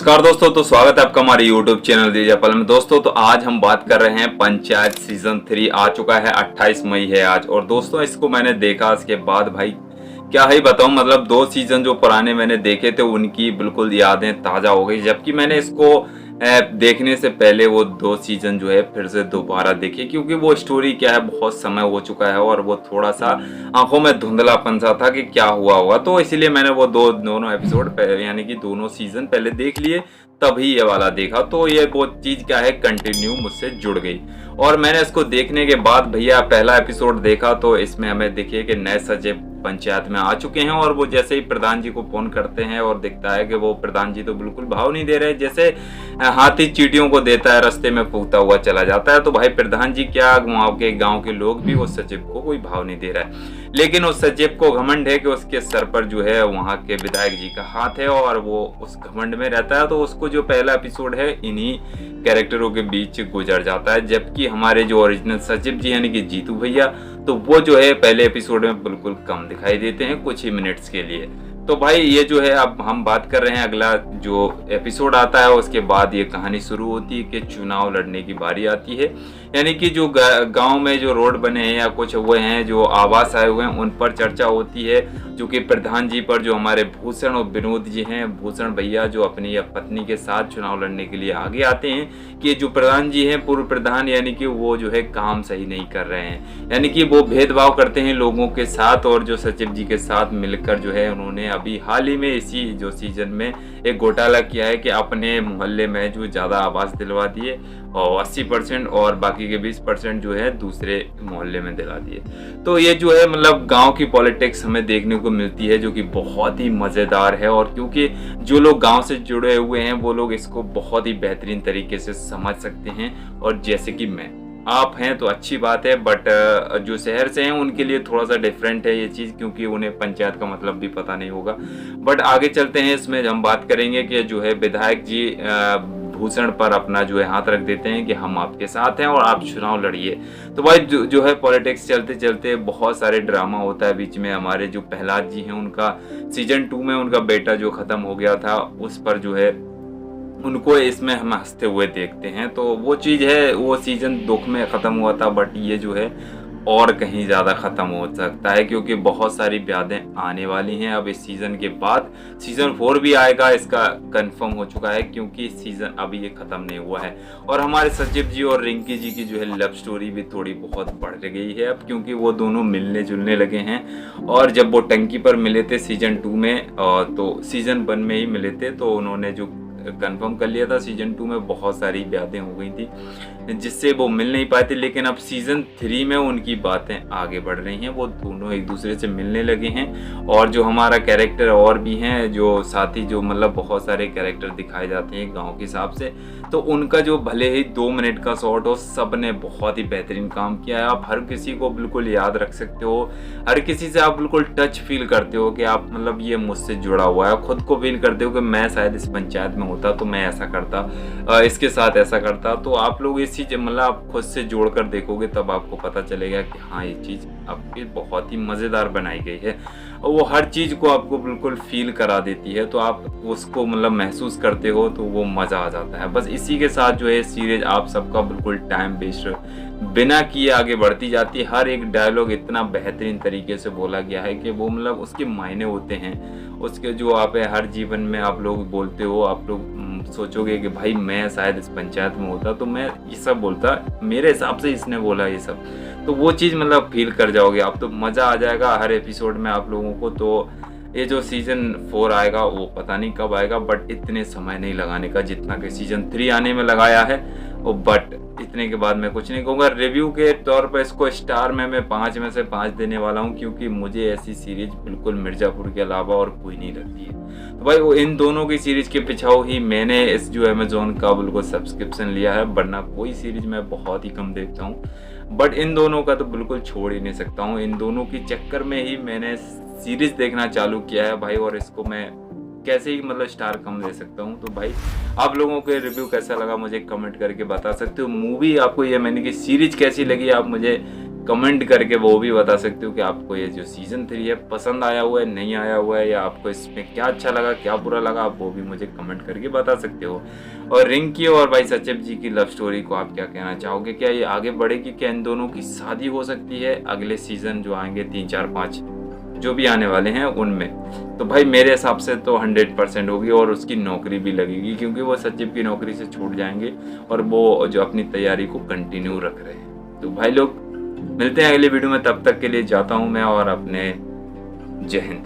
नमस्कार दोस्तों, तो स्वागत है आपका हमारे YouTube चैनल दीजापल में। दोस्तों तो आज हम बात कर रहे हैं पंचायत सीजन 3 आ चुका है, 28 मई है आज। और दोस्तों इसको मैंने देखा, इसके बाद भाई क्या ही बताऊं, मतलब 2 सीजन जो पुराने मैंने देखे थे उनकी बिल्कुल यादें ताज़ा हो गई। जबकि मैंने इसको देखने से पहले वो 2 सीजन जो है फिर से दोबारा देखे, क्योंकि वो स्टोरी क्या है, बहुत समय हो चुका है और वो थोड़ा सा आंखों में धुंधलापन सा था कि क्या हुआ होगा। तो इसीलिए मैंने वो दोनों एपिसोड यानी कि दोनों सीजन पहले देख लिए, तभी ये वाला देखा। तो ये वो चीज़ क्या है, कंटिन्यू मुझसे जुड़ गई। और मैंने इसको देखने के बाद भैया पहला एपिसोड देखा, तो इसमें हमें देखिए कि नए सचिव पंचायत में आ चुके हैं। और वो जैसे ही प्रधान जी को फोन करते हैं और दिखता है कि वो प्रधान जी तो बिल्कुल भाव नहीं दे रहे, जैसे हाथी चींटियों को देता है रास्ते में फूकता हुआ चला जाता है। तो भाई प्रधान जी क्या, गांव के लोग भी उस सचिव को कोई भाव नहीं दे रहा है। लेकिन उस सचिव को घमंड है कि उसके सर पर जो है वहां के विधायक जी का हाथ है और वो उस घमंड में रहता है। तो उसको जो पहला एपिसोड है इन्हीं कैरेक्टरों के बीच गुजर जाता है। जबकि हमारे जो ओरिजिनल सचिव जी यानी कि जीतू भैया, तो वो जो है पहले एपिसोड में बिल्कुल कम दिखाई देते हैं, कुछ ही मिनट्स के लिए। तो भाई ये जो है, अब हम बात कर रहे हैं अगला जो एपिसोड आता है उसके बाद ये कहानी शुरू होती है कि चुनाव लड़ने की बारी आती है। यानी कि जो गांव में जो रोड बने हैं या कुछ हुए हैं, जो आवास आए हुए हैं, उन पर चर्चा होती है। जो कि प्रधान जी पर जो हमारे भूषण और विनोद जी हैं, भूषण भैया जो अपनी पत्नी के साथ चुनाव लड़ने के लिए आगे आते हैं कि जो प्रधान जी हैं, पूर्व प्रधान, यानी कि वो जो है काम सही नहीं कर रहे हैं, यानी कि वो भेदभाव करते हैं लोगों के साथ। और जो सचिव जी के साथ मिलकर जो है उन्होंने अभी हाल ही में इसी जो सीजन में एक घोटाला किया है कि अपने मोहल्ले में जो ज़्यादा आवास दिलवा दिए और 80% और बाकी के 20% जो है दूसरे मोहल्ले में दिला दिए। तो ये जो है मतलब गांव की पॉलिटिक्स हमें देखने को मिलती है, जो कि बहुत ही मज़ेदार है। और क्योंकि जो लोग गांव से जुड़े हुए हैं वो लोग इसको बहुत ही बेहतरीन तरीके से समझ सकते हैं। और जैसे कि आप हैं तो अच्छी बात है, बट जो शहर से हैं उनके लिए थोड़ा सा डिफरेंट है ये चीज़, क्योंकि उन्हें पंचायत का मतलब भी पता नहीं होगा। बट आगे चलते हैं, इसमें हम बात करेंगे कि जो है विधायक जी भूषण पर अपना जो है हाथ रख देते हैं कि हम आपके साथ हैं और आप चुनाव लड़िए। तो भाई जो है पॉलिटिक्स चलते चलते बहुत सारे ड्रामा होता है बीच में। हमारे जो प्रहलाद जी हैं, उनका सीजन 2 में उनका बेटा जो ख़त्म हो गया था, उस पर जो है उनको इसमें हम हंसते हुए देखते हैं। तो वो चीज़ है, वो सीजन दुख में ख़त्म हुआ था, बट ये जो है और कहीं ज़्यादा ख़त्म हो सकता है, क्योंकि बहुत सारी यादें आने वाली हैं। अब इस सीज़न के बाद सीज़न 4 भी आएगा, इसका कंफर्म हो चुका है, क्योंकि सीज़न अभी ये ख़त्म नहीं हुआ है। और हमारे सचिव जी और रिंकी जी की जो है लव स्टोरी भी थोड़ी बहुत बढ़ गई है अब, क्योंकि वो दोनों मिलने जुलने लगे हैं। और जब वो टंकी पर मिले थे सीज़न 2 में, तो सीज़न 1 में ही मिले थे, तो उन्होंने जो कंफर्म कर लिया था। सीजन 2 में बहुत सारी बातें हो गई थी जिससे वो मिल नहीं पाए थे, लेकिन अब सीजन 3 में उनकी बातें आगे बढ़ रही हैं, वो दोनों एक दूसरे से मिलने लगे हैं। और जो हमारा कैरेक्टर और भी हैं जो साथी, जो मतलब बहुत सारे कैरेक्टर दिखाए जाते हैं गांव के हिसाब से, तो उनका जो भले ही 2 मिनट का शॉट हो, सब ने बहुत ही बेहतरीन काम किया है। आप हर किसी को बिल्कुल याद रख सकते हो, हर किसी से आप बिल्कुल टच फील करते हो कि आप मतलब ये मुझसे जुड़ा हुआ है। खुद को फील करते हो कि मैं शायद इस पंचायत में होता तो मैं ऐसा करता, इसके साथ ऐसा करता। तो आप लोग इस चीज़ मतलब आप खुद से जोड़कर देखोगे तब आपको पता चलेगा कि हाँ, ये चीज़ आपकी बहुत ही मज़ेदार बनाई गई है और वो हर चीज़ को आपको बिल्कुल फील करा देती है। तो आप उसको मतलब महसूस करते हो तो वो मज़ा आ जाता है। बस इसी के साथ जो है सीरीज आप सबका बिल्कुल टाइम वेस्ट बिना किए आगे बढ़ती जाती है। हर एक डायलॉग इतना बेहतरीन तरीके से बोला गया है कि वो मतलब उसके मायने होते हैं, उसके जो आप हर जीवन में आप लोग बोलते हो। आप लोग सोचोगे कि भाई मैं शायद इस पंचायत में होता तो मैं ये सब बोलता, मेरे हिसाब से इसने बोला ये सब, तो वो चीज़ मतलब फील कर जाओगे आप, तो मज़ा आ जाएगा हर एपिसोड में आप लोगों को। तो ये जो सीज़न 4 आएगा वो पता नहीं कब आएगा, बट इतने समय नहीं लगाने का जितना कि सीज़न 3 आने में लगाया है। बट इतने के बाद मैं कुछ नहीं कहूँगा। रिव्यू के तौर पर इसको स्टार में मैं 5 में से 5 देने वाला हूँ, क्योंकि मुझे ऐसी सीरीज बिल्कुल मिर्ज़ापुर के अलावा और कोई नहीं लगती है। तो भाई वो इन दोनों की सीरीज के पिछाओ ही मैंने इस जो अमेज़ॉन का बिल्कुल सब्सक्रिप्शन लिया है, वरना कोई सीरीज मैं बहुत ही कम देखता हूँ, बट इन दोनों का तो बिल्कुल छोड़ ही नहीं सकता हूँ। इन दोनों की चक्कर में ही मैंने सीरीज देखना चालू किया है भाई, और इसको मैं कैसे ही मतलब स्टार कम दे सकता हूँ। तो भाई आप लोगों के रिव्यू कैसा लगा मुझे कमेंट करके बता सकते हो। मूवी आपको ये मैंने की सीरीज कैसी लगी आप मुझे कमेंट करके वो भी बता सकते हो कि आपको ये जो सीज़न 3 है पसंद आया हुआ है, नहीं आया हुआ है, या आपको इसमें क्या अच्छा लगा, क्या बुरा लगा, आप वो भी मुझे कमेंट करके बता सकते हो। और रिंकी और भाई सचिव जी की लव स्टोरी को आप क्या कहना चाहोगे? क्या ये आगे बढ़ेगी? क्या इन दोनों की शादी हो सकती है अगले सीज़न जो आएंगे 3, 4, 5 जो भी आने वाले हैं उनमें? तो भाई मेरे हिसाब से तो 100% होगी और उसकी नौकरी भी लगेगी, क्योंकि वो सचिव की नौकरी से छूट जाएंगे और वो जो अपनी तैयारी को कंटिन्यू रख रहे हैं। तो भाई लोग मिलते हैं अगली वीडियो में, तब तक के लिए जाता हूँ मैं और अपने जय हिंद।